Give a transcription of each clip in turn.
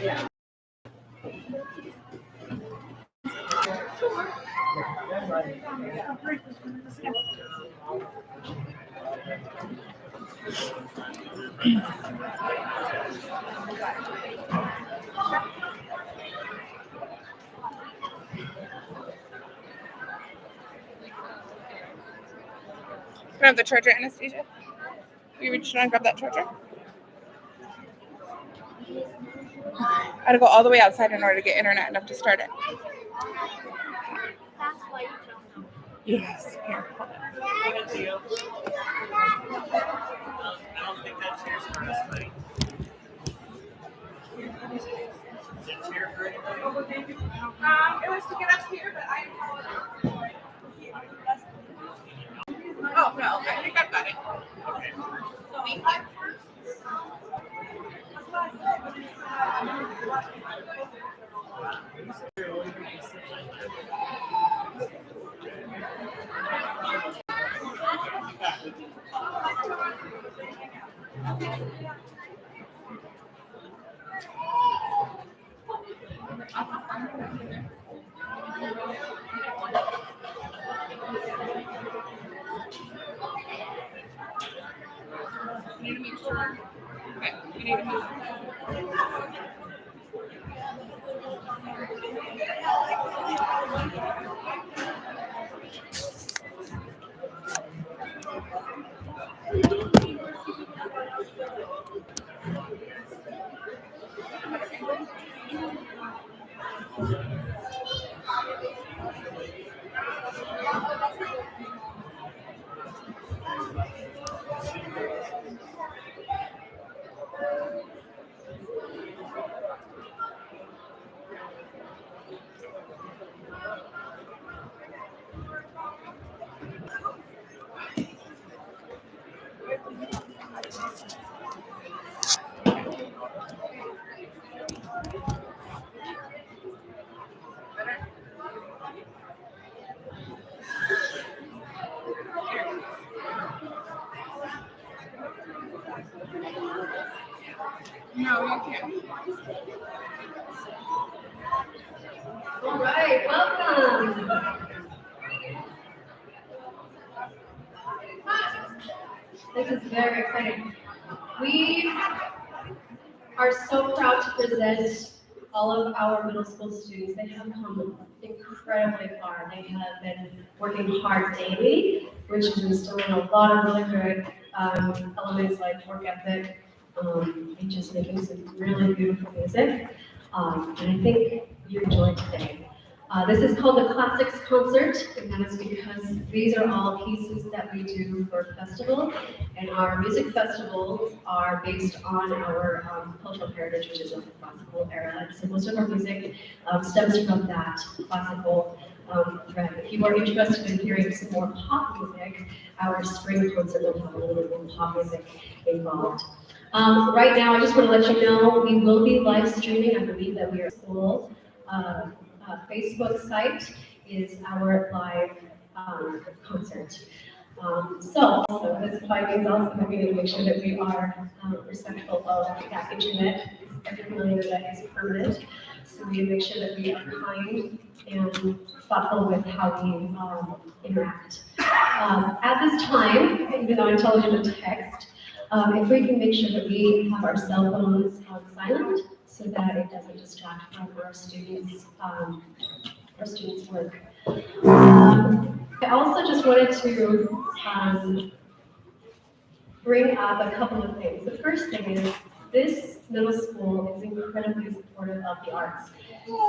Can I have the charger, Anastasia? You reach down and grab that charger? I had to go all the way outside in order to get internet enough to start it. Yes. Here, hold on. I don't think that chair's for us, buddy. Is that chair for anybody? It was to get up here, but I Oh, no, I think I've got it. Okay. You need to make sure. Okay, you need to move. No, you can't. All right, welcome. This is very exciting. We are so proud to present all of our middle school students. They have come incredibly far. They have been working hard daily, which is instilling a lot of really good elements like work ethic, and just making some really beautiful music. And I think you enjoyed today. This is called the Classics Concert, and that is because these are all pieces that we do for festival, and our music festivals are based on our cultural heritage, which is of the classical era. And so most of our music stems from that classical thread. If you are interested in hearing some more pop music, our spring concert will have a little bit more pop music involved. Right now, I just want to let you know we will be live streaming. I believe that we are school. Facebook site is our live concert. So this by means also that we need to make sure that we are respectful of that internet. Every familiar that is permanent. So we make sure that we are kind and thoughtful with how we interact. At this time, even though I told you to text, if we can make sure that we have our cell phones silent, so that it doesn't distract from our students' work. I also just wanted to bring up a couple of things. The first thing is this middle school is incredibly supportive of the arts.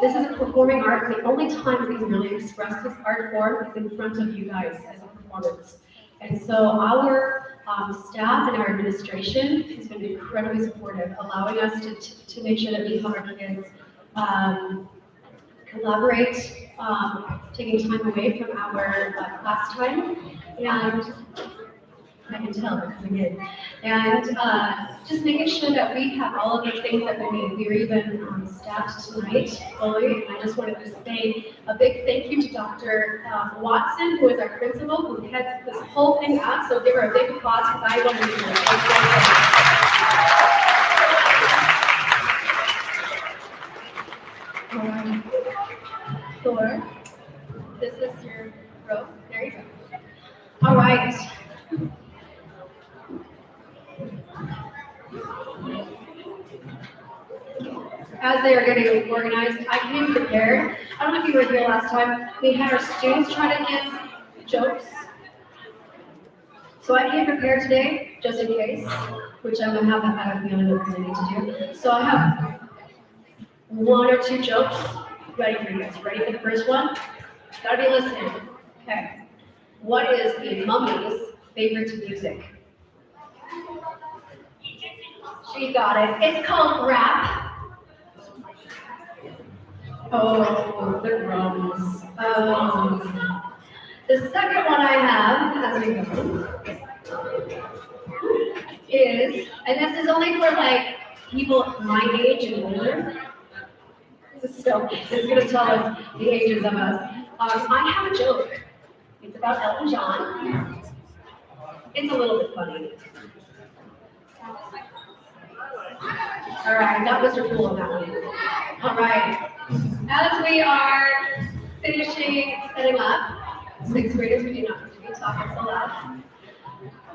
This is a performing art. The only time we can really express this art form is in front of you guys as a performance. And so our staff and our administration has been incredibly supportive, allowing us to make sure that we have our kids collaborate, taking time away from our class time, and I can tell they're coming in, and just making sure that we have all of the things that we need. We were even staffed tonight fully, and I just wanted to say a big thank you to Dr. Watson, who is our principal, who heads this whole thing up. So give her a big applause because I don't need Four. This is your row. There you go. All right. As they are getting organized, I came prepared. I don't know if you were here last time. We had our students try to give jokes. So I came prepared today, just in case, which I'm gonna have that out of the other I need to do. So I have one or two jokes ready for you guys. Ready for the first one? Gotta be listening. Okay. What is the mummy's favorite music? She got it. It's called rap. Oh, the drums. The second one I have, as we go, is, and this is only for like people my age and older. So it's going to tell us the ages of us. I have a joke. It's about Elton John. It's a little bit funny. All right, got Mr. Poole on that one. All right. As we are finishing setting up, sixth graders, we do not need to be talking so loud.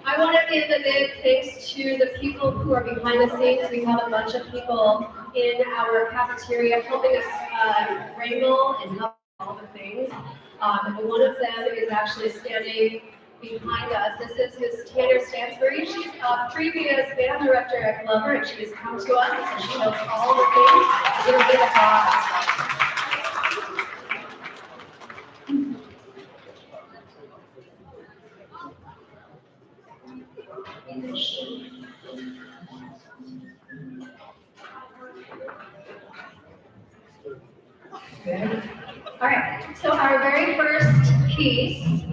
I want to give a big thanks to the people who are behind the scenes. We have a bunch of people in our cafeteria helping us wrangle and help all the things. And one of them is actually standing behind us. This is Miss Tanner Stansbury. She's a previous band director at Glover, and she has come to us, and she knows all the things. Give her a big applause. Good. All right, so our very first piece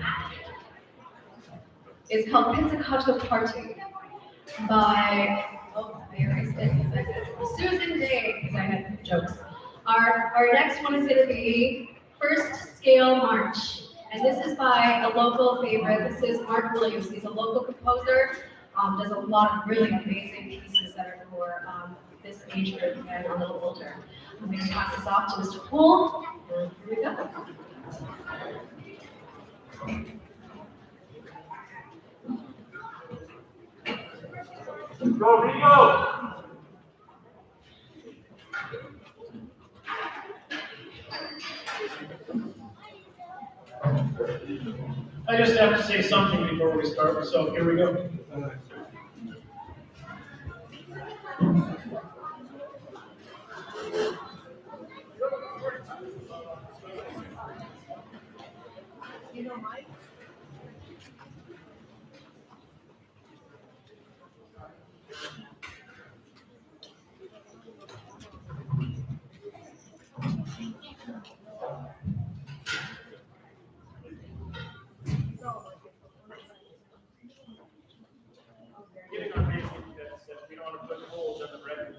is called Pizzicato Party by, oh, I erased it. Susan Day, because I had jokes. Our next one is going to be First Scale March, and this is by a local favorite. This is Mark Williams. He's a local composer, does a lot of really amazing pieces that are for this age group and a little older. I'm going to pass this off to Mr. Poole. Here we go. Go, Rico! I just have to say something before we start, so here we go. You know, Mike? Getting on basic, we don't want to put holes in the record.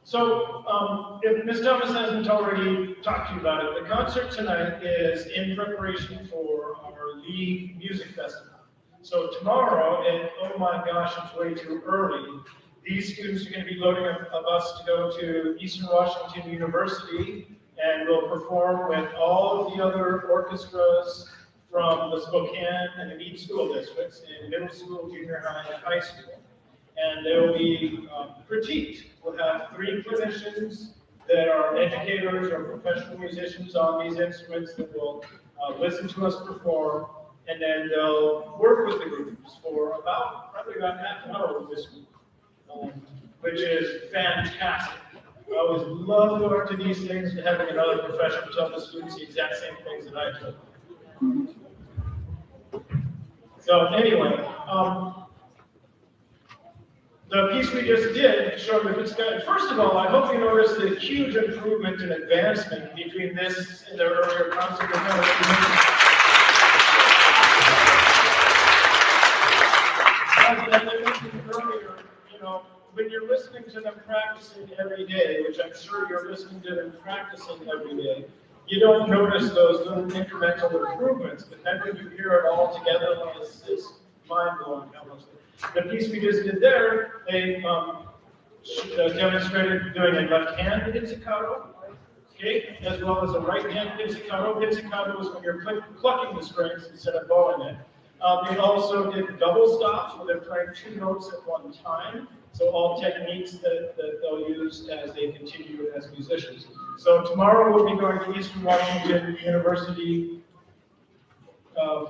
So, if Ms. Thomas hasn't already talked to you about it, the concert tonight is in preparation for our League Music Festival. So tomorrow, and oh my gosh, it's way too early, these students are going to be loading up a bus to go to Eastern Washington University, and we'll perform with all of the other orchestras from the Spokane and the Meade school districts in middle school, junior high, and high school. And they will be critiqued. We'll have 3 clinicians that are educators or professional musicians on these instruments that will listen to us perform, and then they'll work with the groups for probably about half an hour this week, which is fantastic. I always love going to these things and having another professional tell the students the exact same things that I told them. So anyway, the piece we just did showed that it's got, first of all, I hope you noticed the huge improvement and advancement between this and the earlier concert. As I mentioned earlier, you know, when you're listening to them practicing every day, which I'm sure you're listening to them practicing every day, you don't notice those little incremental improvements, but then when you hear it all together, it's mind-blowing how much. The piece we just did there, they demonstrated doing a left-hand pizzicato, okay, as well as a right-hand pizzicato. Pizzicato is when you're plucking the strings instead of bowing it. They also did double stops, where they're playing 2 notes at one time. So all techniques that they'll use as they continue as musicians. So tomorrow we'll be going to Eastern Washington University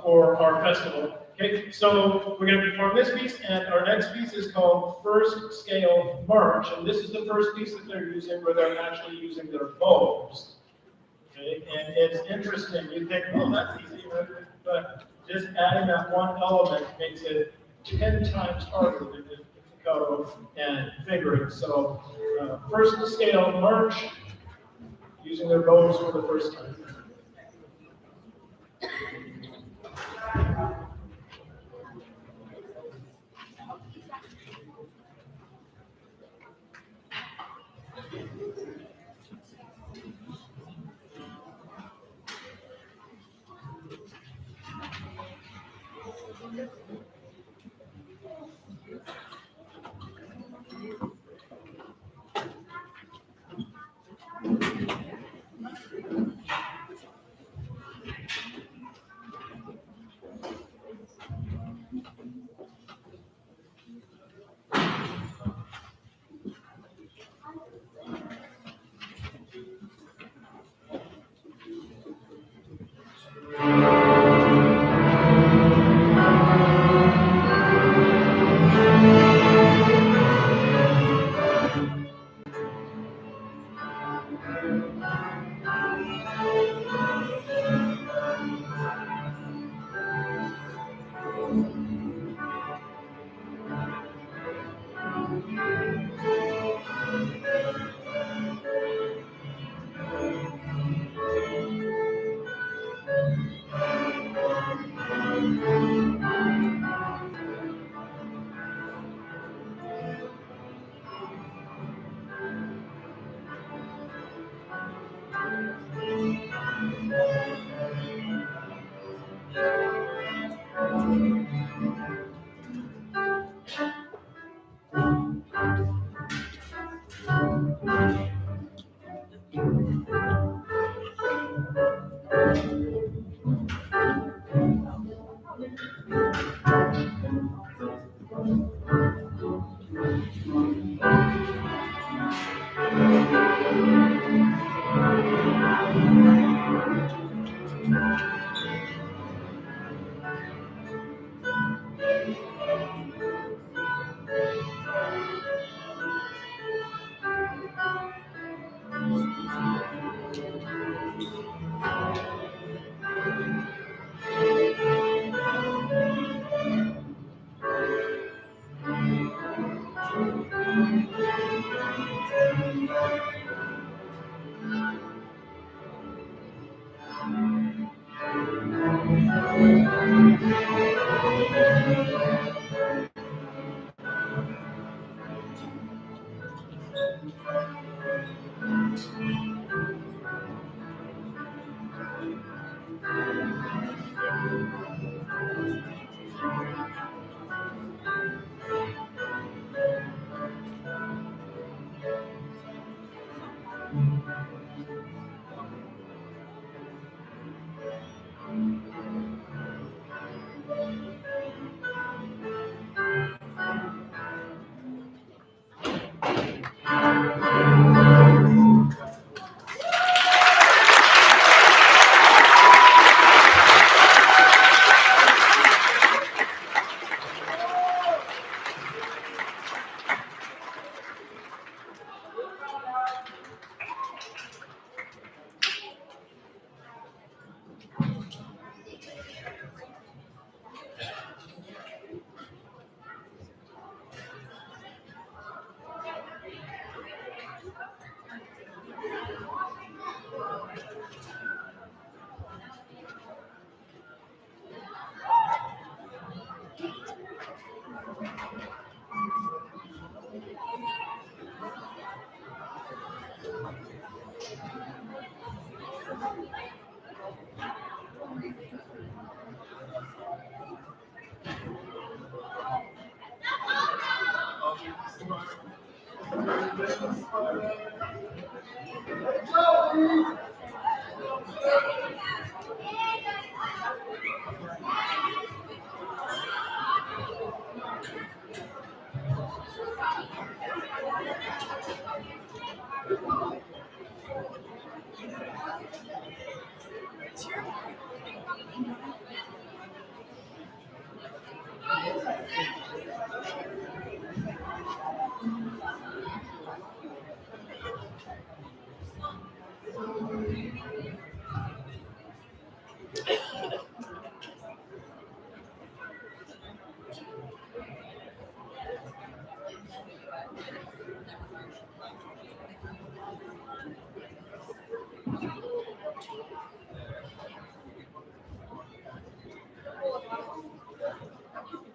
for our festival. Okay, so we're going to perform this piece, and our next piece is called First Scale March, and this is the first piece that they're using where they're actually using their bows. Okay, and it's interesting. You think, oh, that's easy, but just adding that one element makes it 10 times harder than the pizzicato and fingering. So, First Scale March, using their bows for the first time.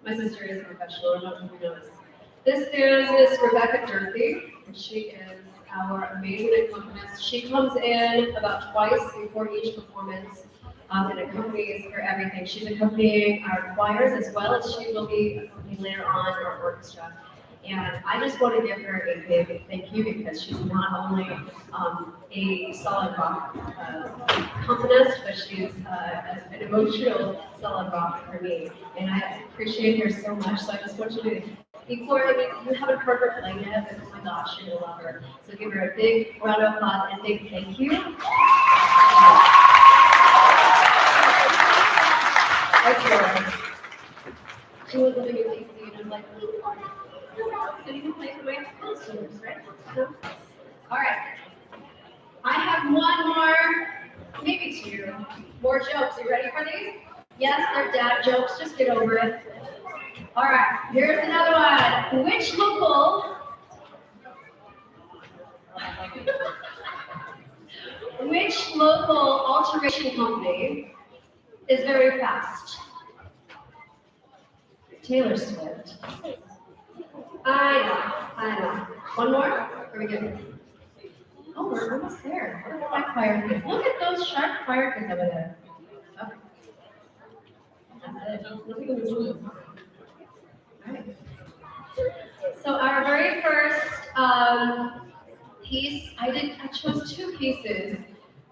My sister is a professional, I don't know if you know this. This is Rebecca Durfee, and she is our amazing accompanist. She comes in about twice before each performance and accompanies for everything. She's accompanying our choirs as well as she will be accompanying later on our orchestra. And I just want to give her a big thank you because she's not only a solid rock accompanist, but she's an emotional solid rock for me. And I appreciate her so much. So I just want you to, before, I mean, you haven't heard her play yet, but oh my gosh, you're gonna love her. So give her a big round of applause and big thank you. She was living in DC and I was like, so you can play the way it's supposed to, right? All right. I have one more, maybe two more jokes. You ready for these? Yes, they're dad jokes. Just get over it. All right. Here's another one. Which local alteration company is very fast? Taylor Swift. I know. One more? Are we good? Oh, we're almost there. Look at that fire kids. Look at those sharp fire kids over there. Okay. That's it. Look at them move. Right. So our very first piece, I chose two pieces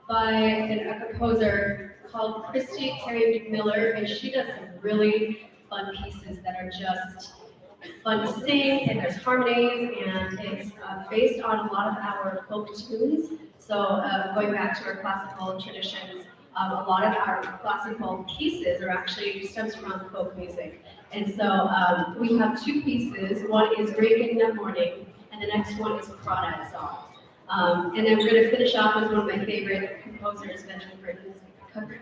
by a composer called Christy Carey McMiller, and she does some really fun pieces that are just fun to sing, and there's harmonies, and it's based on a lot of our folk tunes. So going back to our classical traditions, a lot of our classical pieces are actually stems from folk music. And so we have two pieces. One is Great in the Morning, and the next one is Crawdad Song. And then we're going to finish off with one of my favorite composers, Benjamin Britten's cover.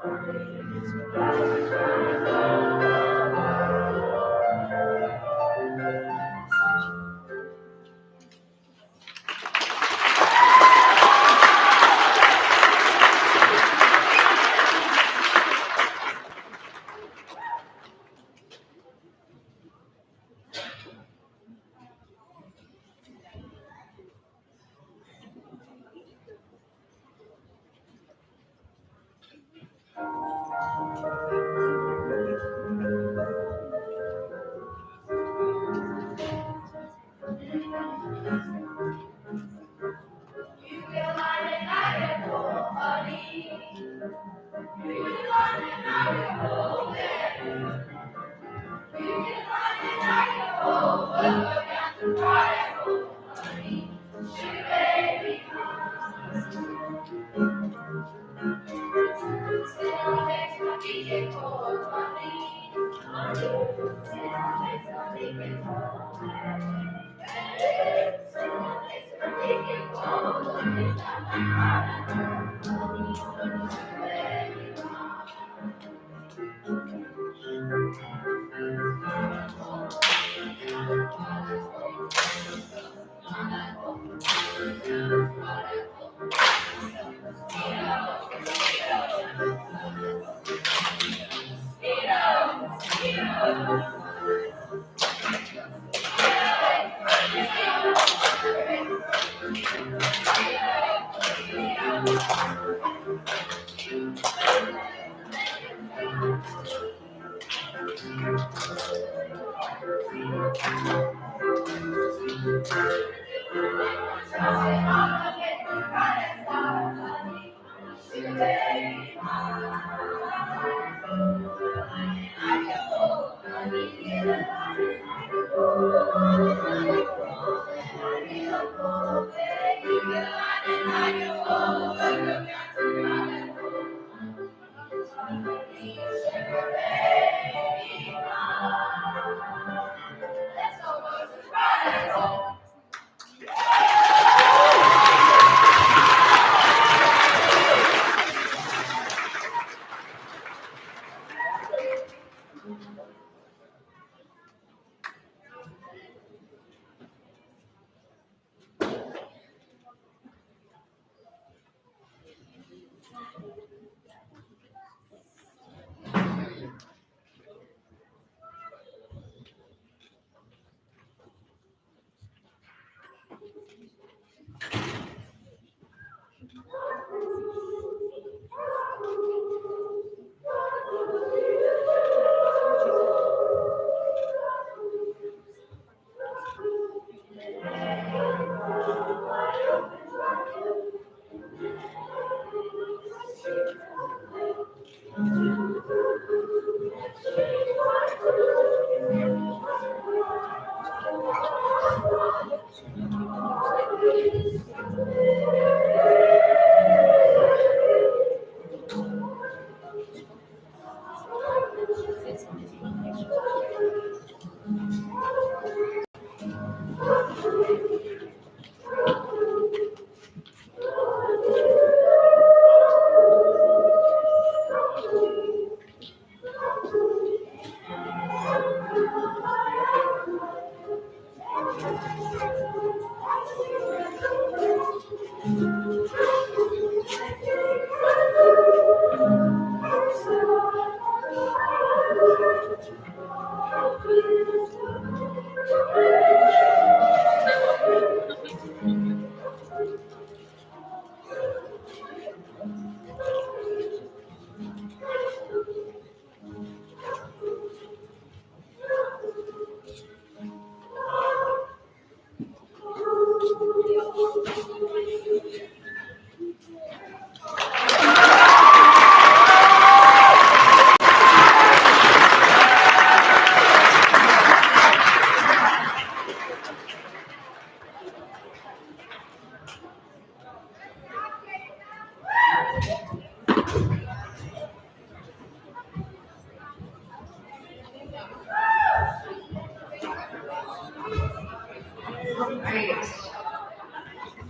Right.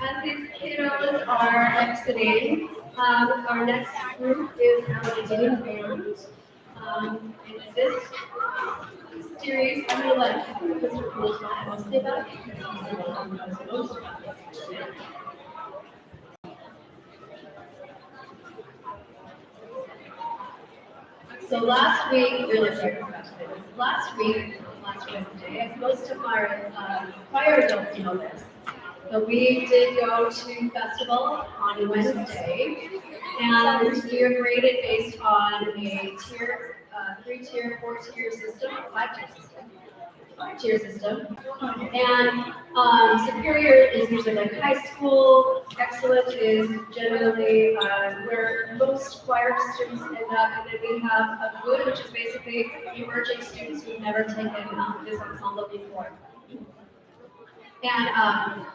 As these kiddos are exiting, Our next group is our beginning band. And this series, I'm gonna let Mr. Poole talk mostly about it because he's the one who knows most about this. So last week, really sorry about this. Last Wednesday, as most of our choir adults know this, but we did go to festival on Wednesday, and we are graded based on a tier, 3-tier, 4-tier system, 5-tier system. 5-tier system. And superior is usually like high school. Excellent is generally where most choir students end up. And then we have a good, which is basically emerging students who've never taken this ensemble before. And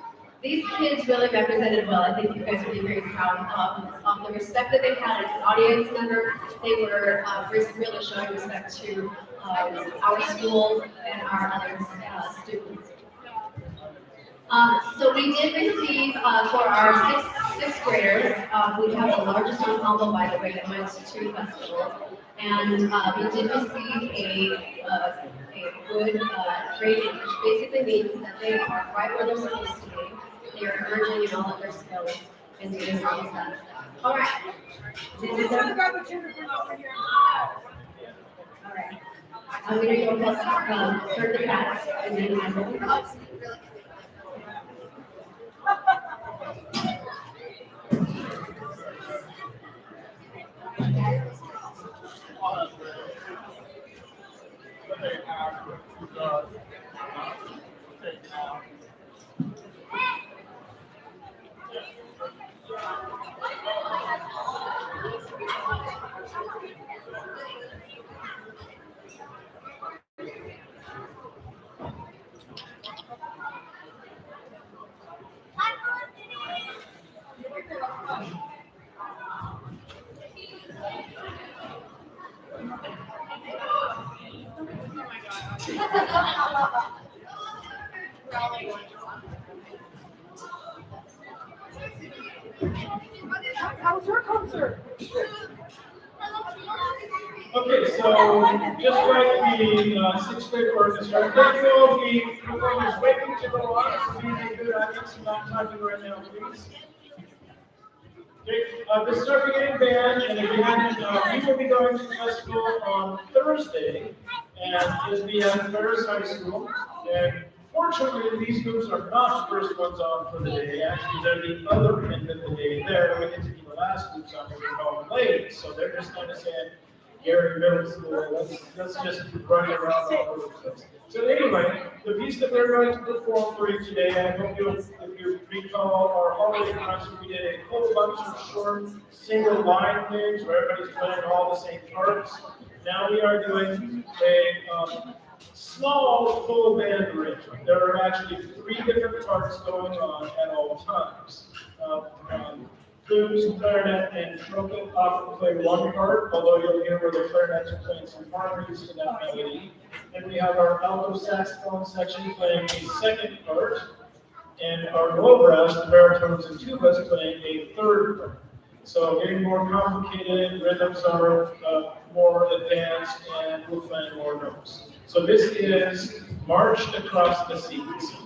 these kids really represented well. I think you guys would be very proud of the respect that they had as an audience member. They were really showing respect to our school and our other students. So we did receive for our sixth graders, we have the largest ensemble, by the way, that went to the festival. And we did receive a good rating, which basically means that they are right where they're supposed to be. They are emerging in all of their skills and doing all of that. All right. All right. I'm going to go plus turn the cats and then I'm going to go. How was your concert? Okay, so just like the sixth grade orchestra, thank you all the performers waiting to go on. So being a good audience, not talking right now, please. Okay, this is our beginning band, and again, we will be going to the festival on Thursday, and it'll be at Ferris High School. And fortunately, these groups are not the first ones on for the day. Actually, they're the other end of the day there. We get to be the last groups on because they're all late. So they're just kind of saying, Garry Middle School, let's just run around all over the place. So anyway, the piece that we're going to perform for you today, I hope if you recall our holiday concert, we did a whole bunch of short single line things where everybody's playing all the same parts. Now we are doing a small full band arrangement. There are actually 3 different parts going on at all times. Flutes, clarinet, and trumpet often play one part, although you'll hear where the clarinets are playing some harmonies in that melody. And we have our alto saxophone section playing a second part, and our low brass, the baritones and tubas, playing a third part. So getting more complicated, rhythms are more advanced, and we're playing more notes. So this is March Across the Seas.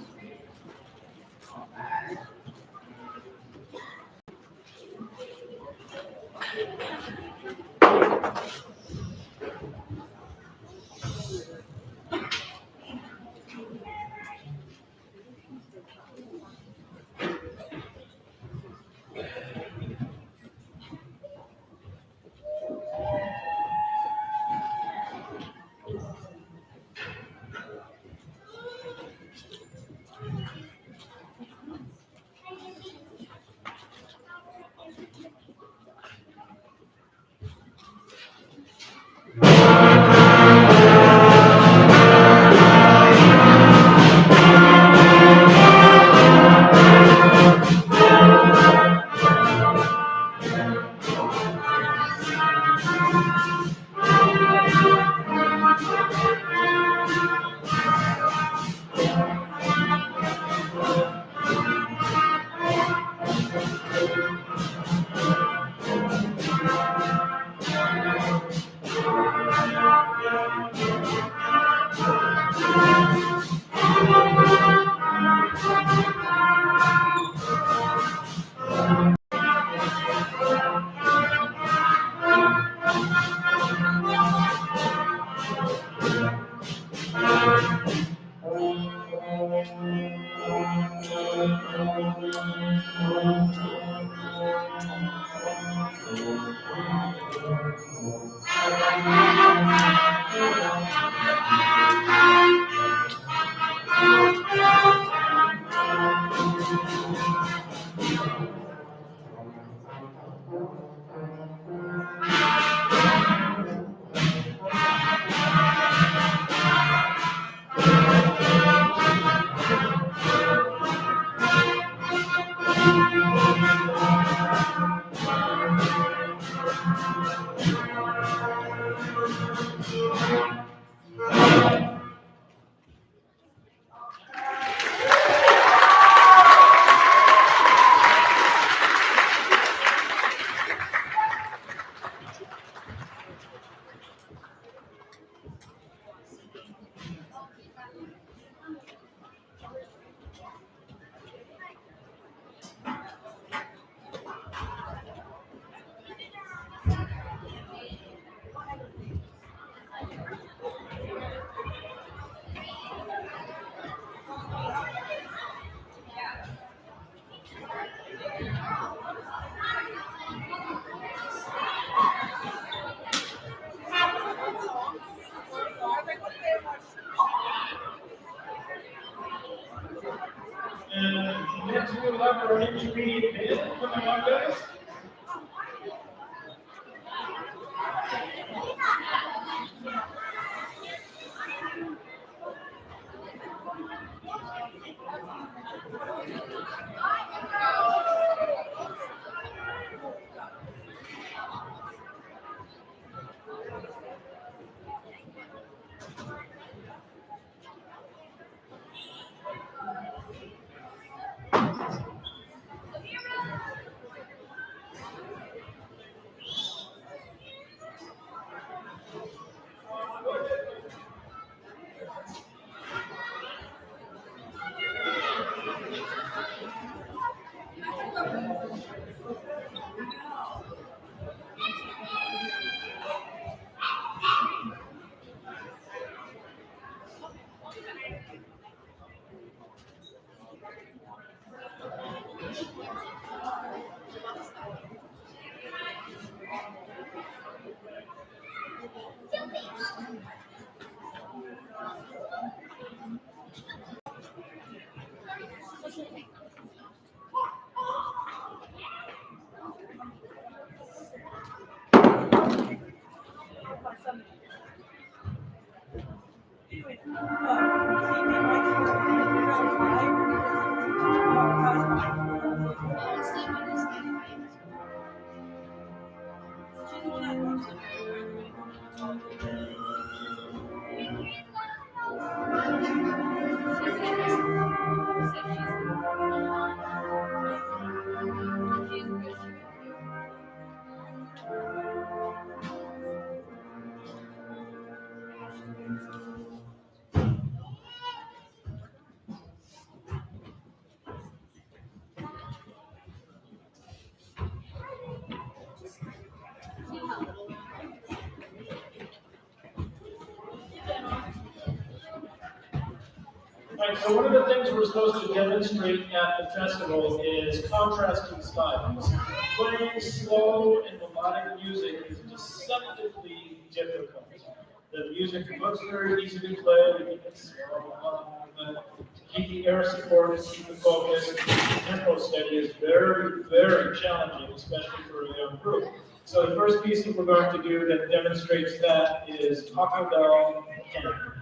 our intermediate band coming up, guys. Right, so one of the things we're supposed to demonstrate at the festival is contrasting styles. Playing slow and melodic music is deceptively difficult. The music looks very easy to play, we keep it slow, but to keep the air support and keep the focus, the tempo steady is very, very challenging, especially for a young group. So the first piece that we're going to do that demonstrates that is Taco Bell Cannon.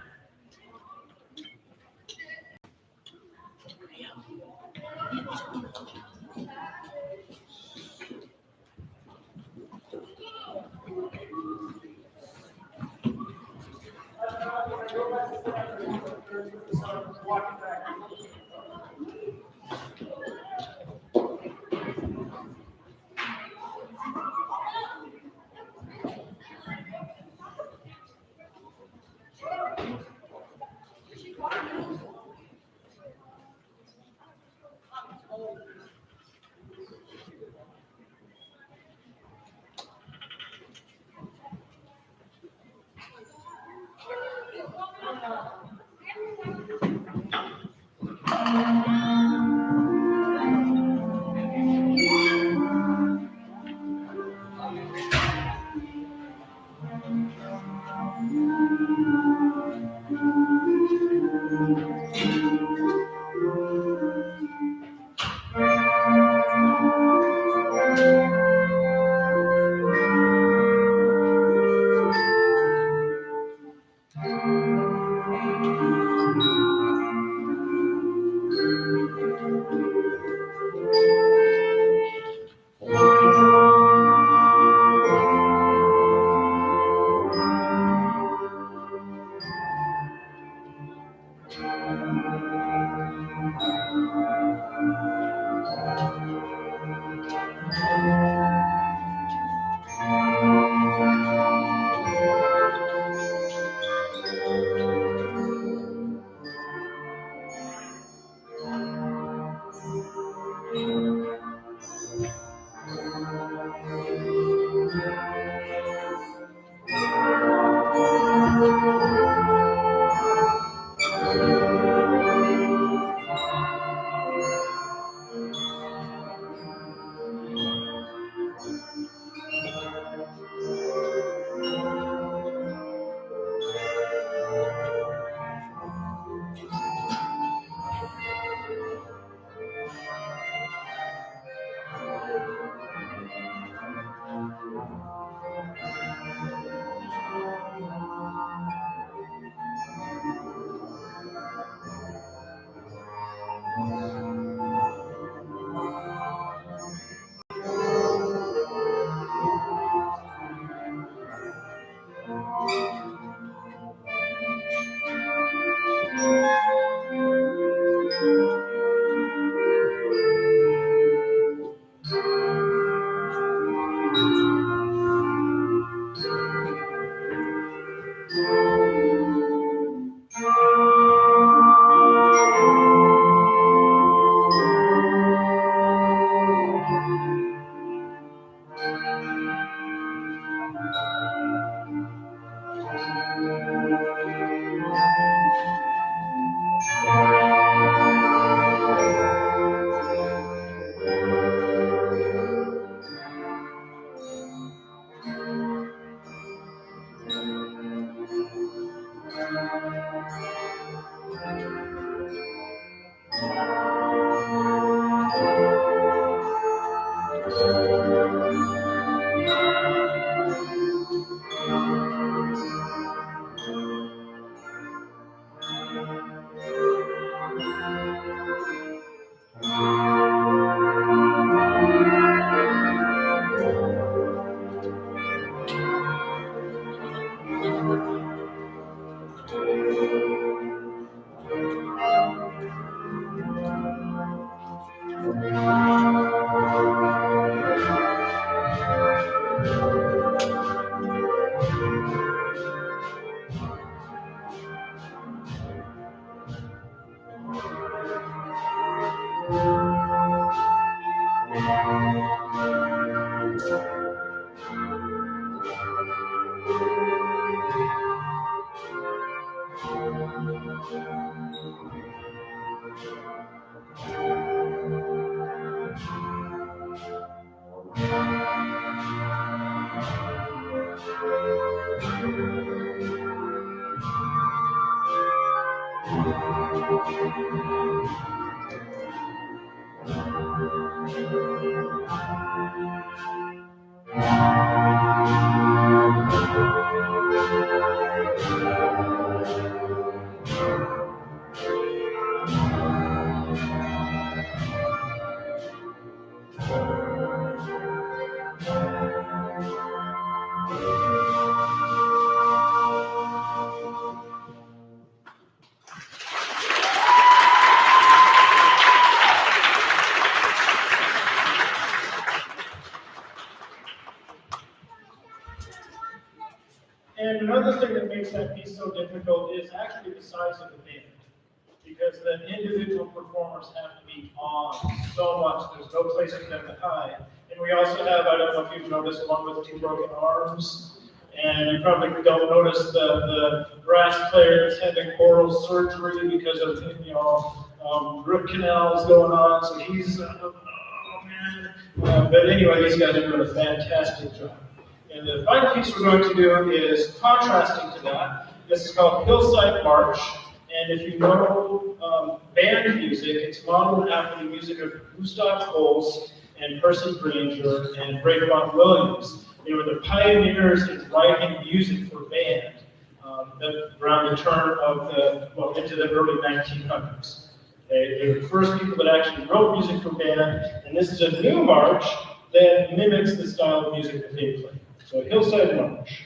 And another thing that makes that piece so difficult is actually the size of the band. Because the individual performers have to be on so much, there's no place for them to hide. And we also have, I don't know if you've noticed, one with 2 broken arms. And you probably don't notice the brass player that's having oral surgery because of, root canals going on. So he's, oh man. But anyway, these guys are doing a fantastic job. And the final piece we're going to do is contrasting to that. This is called Hillside March. And if you know band music, it's modeled after the music of Gustav Holst and Percy Grainger and Raycroft Williams. They were the pioneers in writing music for band around the turn of into the early 1900s. They were the first people that actually wrote music for band, and this is a new march that mimics the style of music that they play. So Hillside March.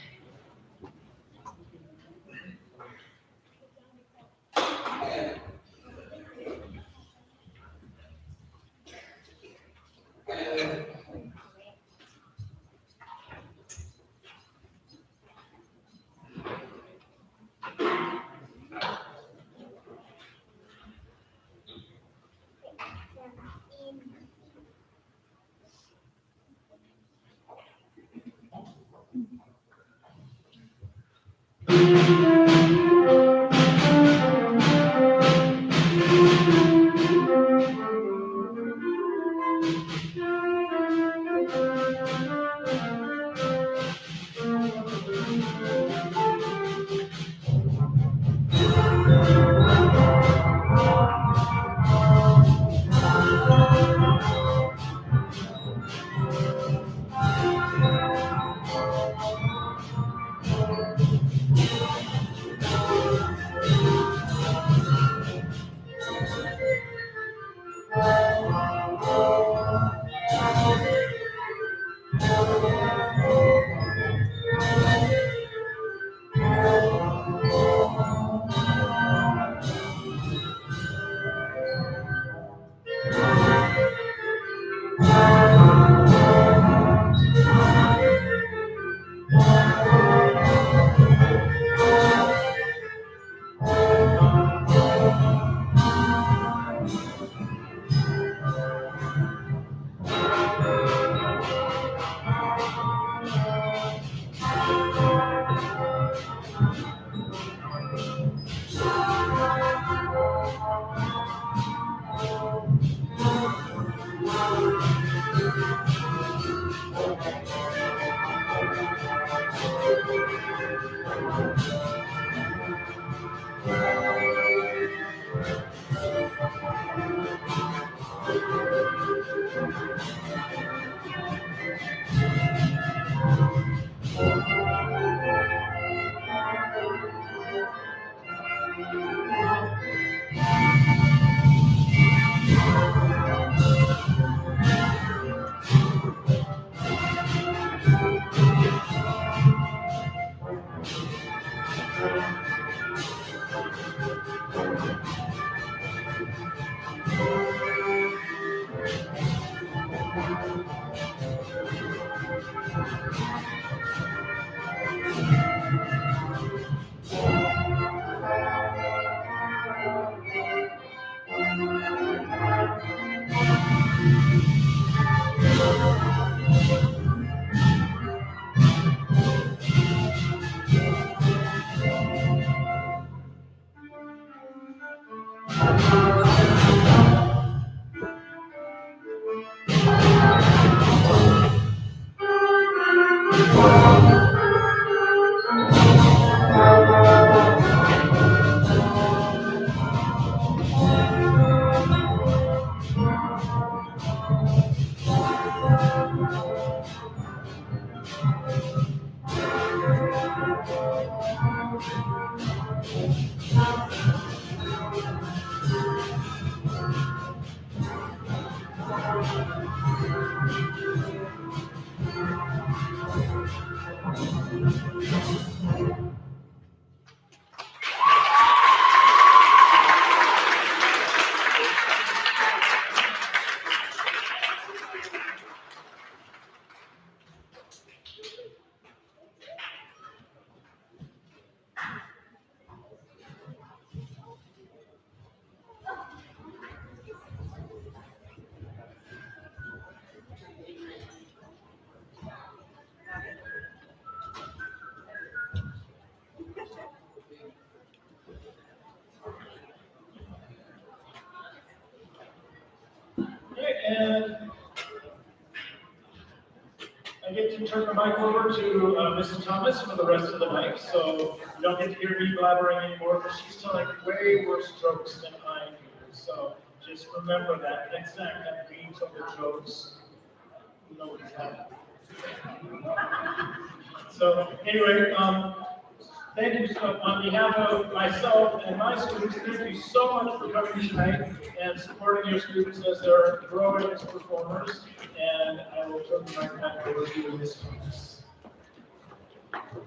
And I get to turn the mic over to Mrs. Thomas for the rest of the night, so you don't get to hear me blabbering anymore, but she's telling way worse jokes than I do. So just remember that next time that we tell the jokes, nobody's happy. So anyway, thank you on behalf of myself and my students. Thank you so much for coming tonight and supporting your students as they're growing as performers. And I will turn the mic back over to Ms. Thomas.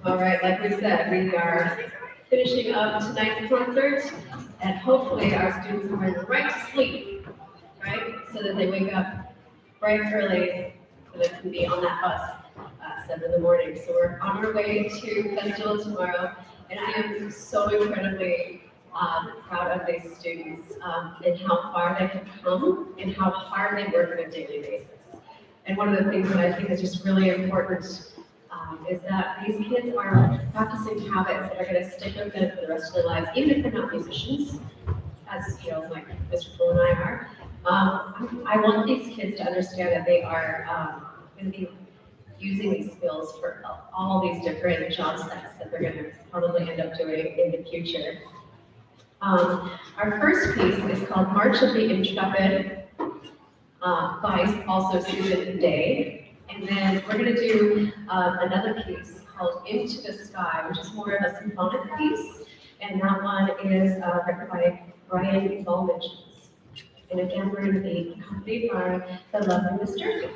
All right, like we said, we are finishing up tonight's concert, and hopefully our students are going right to sleep, right? So that they wake up bright and early, so they can be on that bus at 7 in the morning. So we're on our way to festival tomorrow, and I am so incredibly proud of these students and how far they have come and how hard they work on a daily basis. And one of the things that I think is just really important is that these kids are practicing habits that are going to stick with them for the rest of their lives, even if they're not musicians, as you know, like Mr. Poole and I are. I want these kids to understand that they are going to be using these skills for all these different job sets that they're going to probably end up doing in the future. Our first piece is called March of the Intrepid by also Susan Day. And then we're going to do another piece called Into the Sky, which is more of a symphonic piece. And that one is written by Brian Volmich. And again, we're going to be accompanied by the lovely Miss Jersey.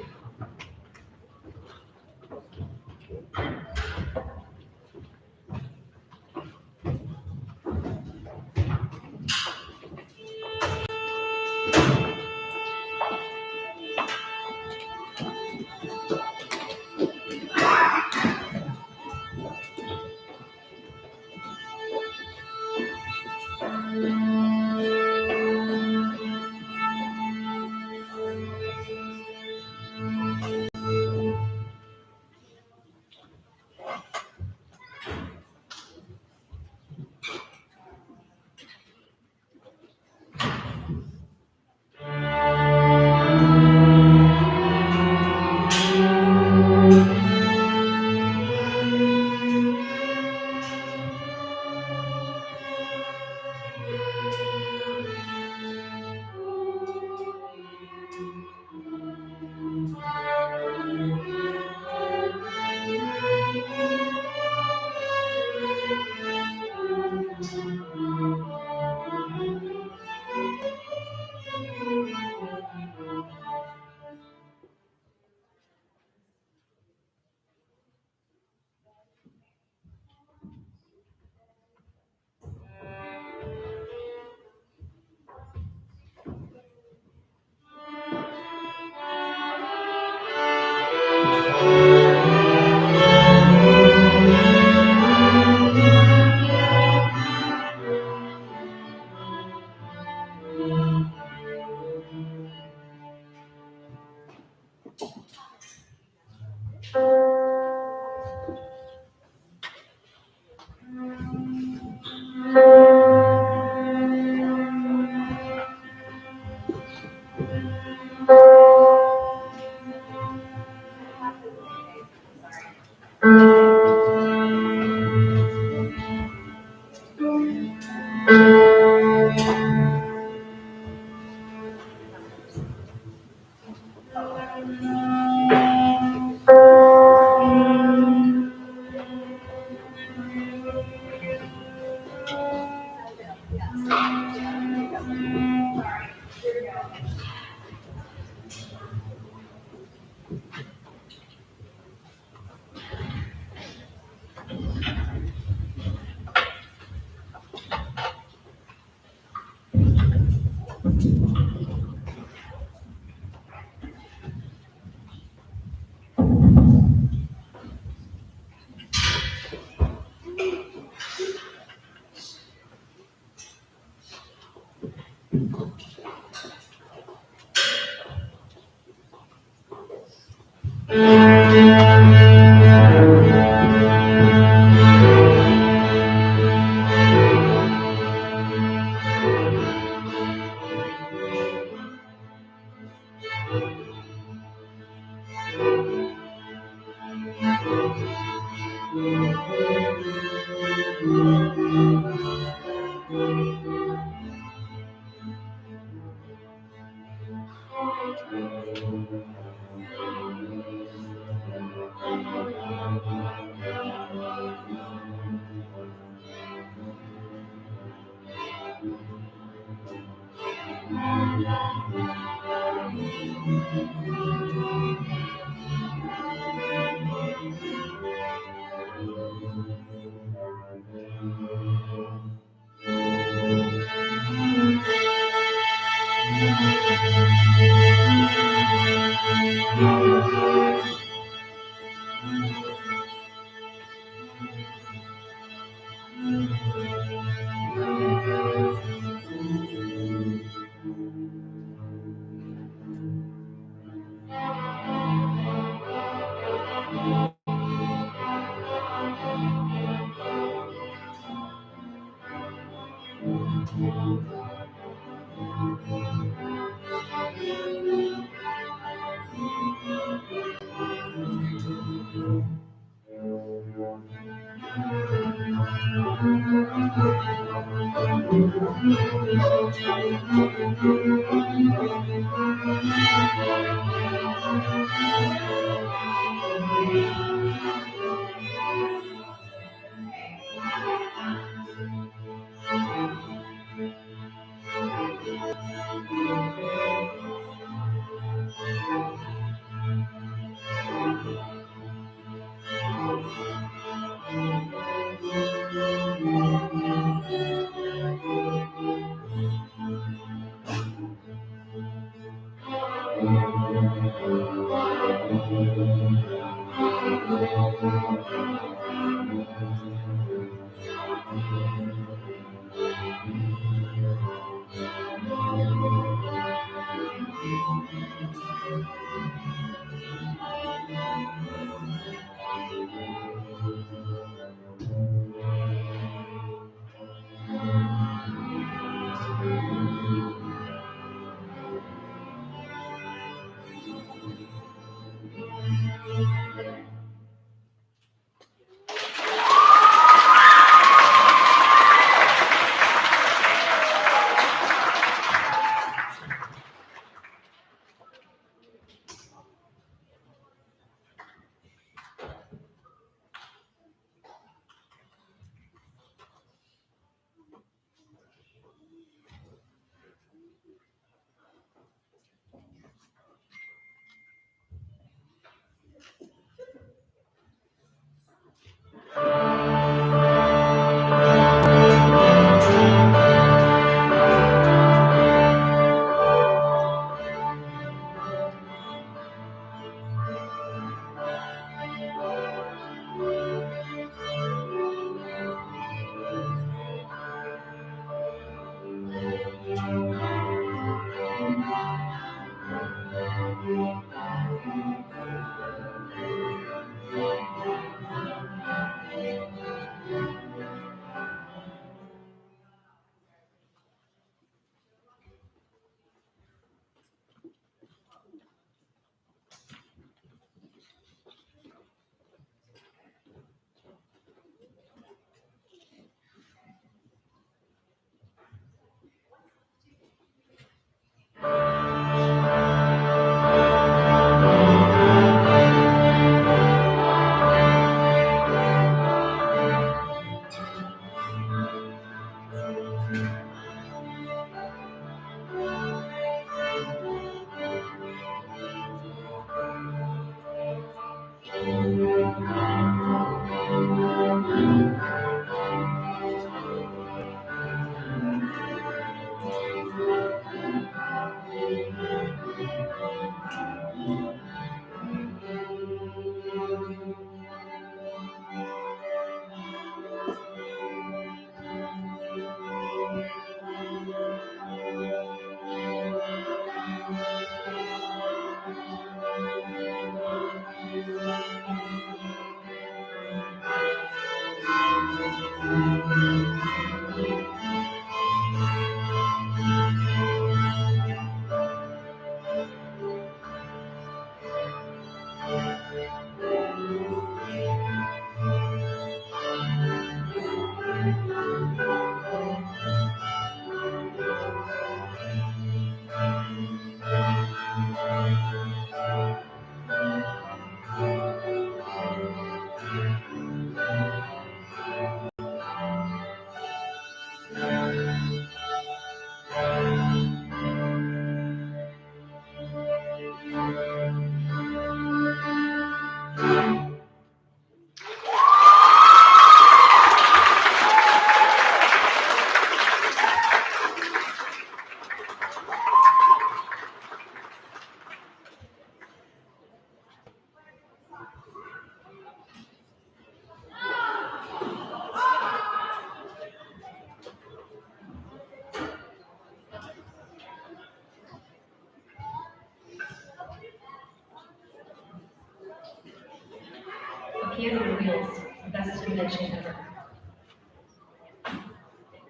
piano wheels, the best invention ever.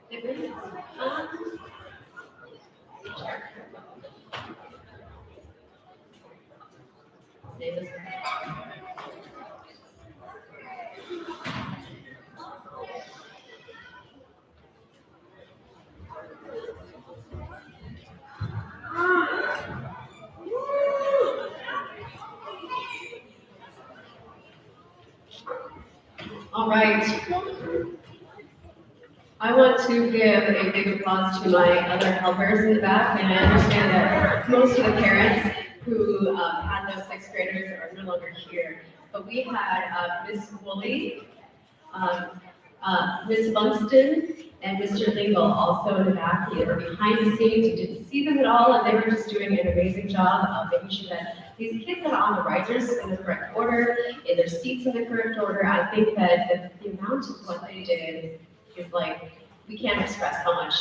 It really is. Save this one. All right. I want to give a big applause to my other helpers in the back, and I understand that most of the parents who had those sixth graders are no longer here. But we had Miss Woolley, Miss Bunston, and Mr. Lingle also in the back. They were behind the scenes. You didn't see them at all, and they were just doing an amazing job of making sure that these kids are on the risers in the correct order, in their seats in the correct order. I think that the amount of what they did is like, we can't express how much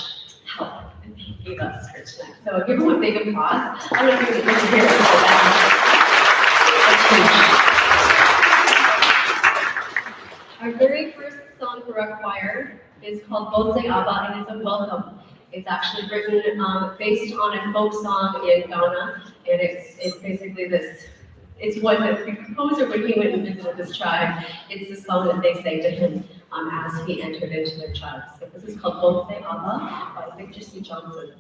help they gave us for tonight. So give them a big applause. I don't know if you can hear it, but that's huge. Our very first song for our choir is called Bonse Abba, and it's a welcome. It's actually written based on a folk song in Ghana, and it's basically this. It's what the composer, when he went and visited this tribe, it's the song that they sang to him as he entered into their tribe. So this is called Bonse Abba by Victor C. Johnson.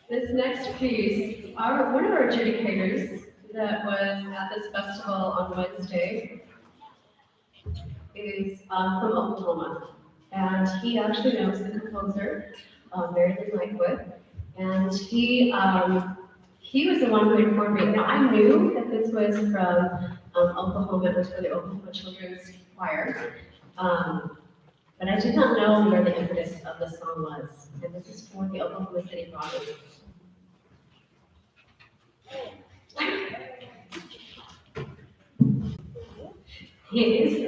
This next piece, one of our adjudicators that was at this festival on Wednesday is from Oklahoma. And he actually knows the composer, Mary Lynn Lightfoot. And he was the one who informed me. Now, I knew that this was from Oklahoma, it was for the Oklahoma Children's Choir. But I did not know where the impetus of the song was. And this is for the Oklahoma City Broadway. Yes.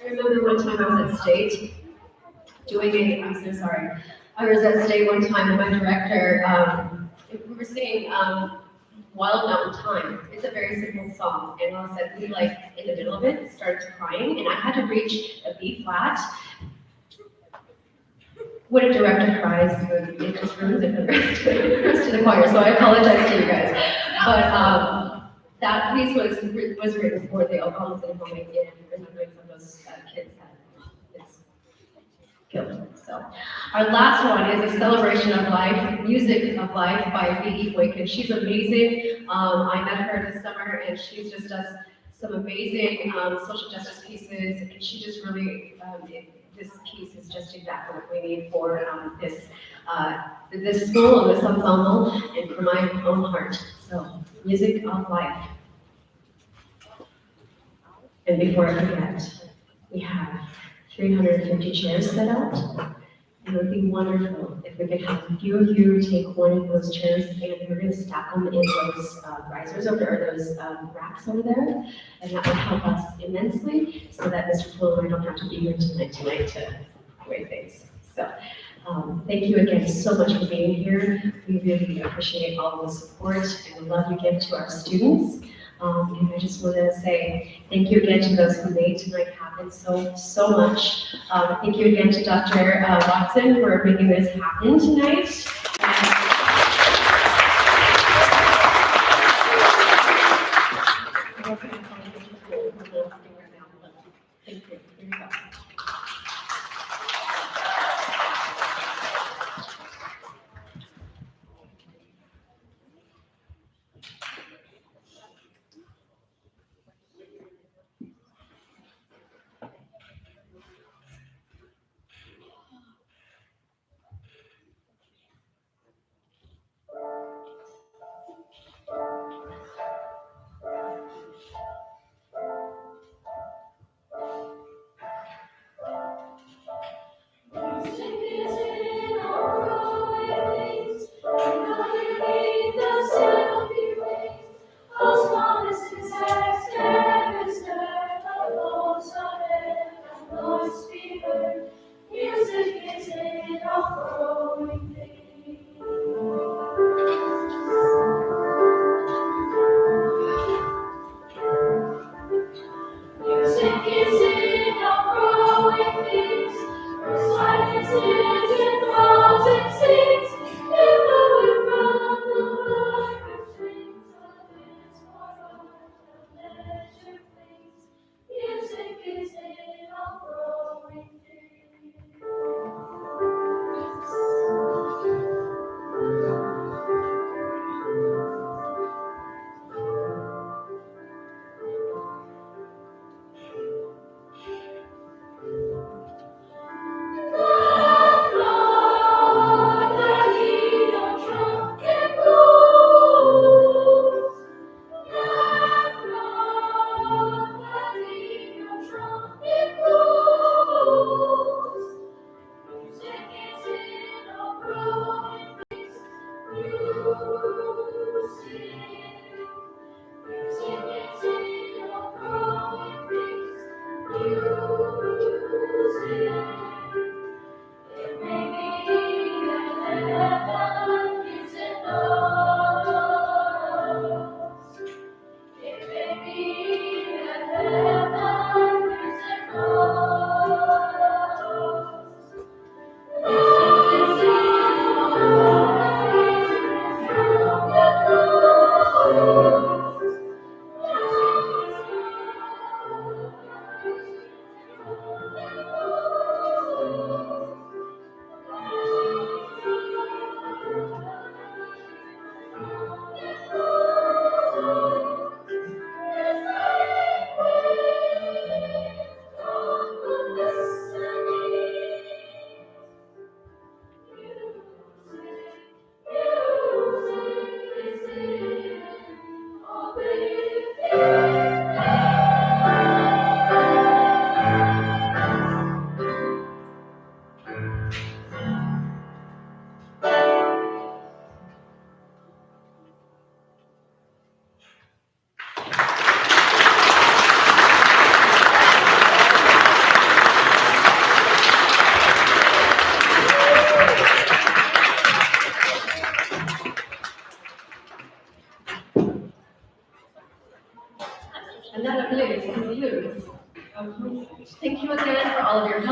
I remember one time I was at State I'm so sorry. I was at State one time with my director. We were singing Wild Mountain Time. It's a very simple song. And all of a sudden, we in the middle of it, started crying. And I had to reach a B flat. When a director cries, it just ruins it for the rest of the choir. So I apologize to you guys. But that piece was written for the Oklahoma City Home and remembering some of those kids that it's killed. So our last one is a celebration of life, music of life by V.E. Boykin. She's amazing. I met her this summer, and she just does some amazing social justice pieces, and she just really this piece is just exactly what we need for this school and this ensemble, and for my own heart. So, music of life. And before I forget, we have 350 chairs set out. And it would be wonderful if we could have a few of you take one of those chairs, and we're going to stack them in those risers over there, or those racks over there. And that would help us immensely, so that Mr. Poole and I don't have to be here tonight to weigh things. So thank you again so much for being here. We really appreciate all the support and the love you give to our students. And I just want to say thank you again to those who made tonight happen so much. Thank you again to Dr. Watson for making this happen tonight. Thank you. Here we go.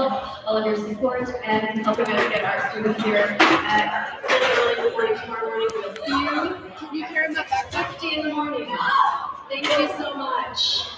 help, all of your support, and helping us get our students here at 10 in the morning tomorrow morning. We'll see you here at 50 in the morning. Thank you so much.